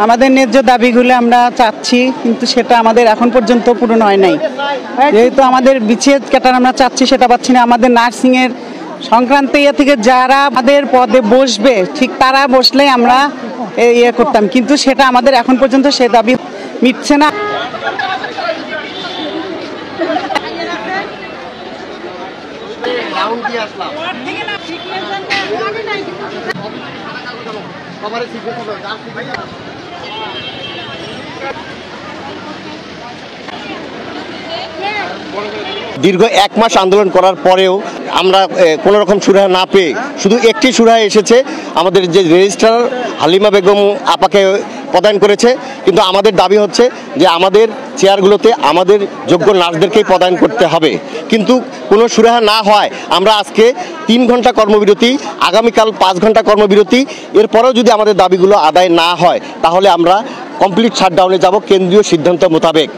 আমাদের ন্যায্য দাবিগুলো আমরা চাচ্ছি, কিন্তু সেটা আমাদের এখন পর্যন্ত পূরণ হয় নাই। যেহেতু আমাদের বিচ্ছেদ কাটার আমরা চাচ্ছি, সেটা পাচ্ছি না। আমাদের নার্সিংয়ের সংক্রান্ত থেকে যারা আমাদের পদে বসবে, ঠিক তারা বসলেই আমরা করতাম, কিন্তু সেটা আমাদের এখন পর্যন্ত সে দাবি মিটছে না। দীর্ঘ 1 মাস আন্দোলন করার পরেও আমরা কোনো রকম সুরাহা না পেয়ে শুধু একটি সুরাহা এসেছে, আমাদের যে রেজিস্ট্রার হালিমা বেগম আপাকে প্রদান করেছে। কিন্তু আমাদের দাবি হচ্ছে যে আমাদের চেয়ারগুলোতে আমাদের যোগ্য নার্সদেরকেই প্রদান করতে হবে। কিন্তু কোনো সুরাহা না হয় আমরা আজকে 3 ঘন্টা কর্মবিরতি, আগামীকাল 5 ঘন্টা কর্মবিরতি, এরপরেও যদি আমাদের দাবিগুলো আদায় না হয় তাহলে আমরা কমপ্লিট শাটডাউনে যাব কেন্দ্রীয় সিদ্ধান্ত মোতাবেক।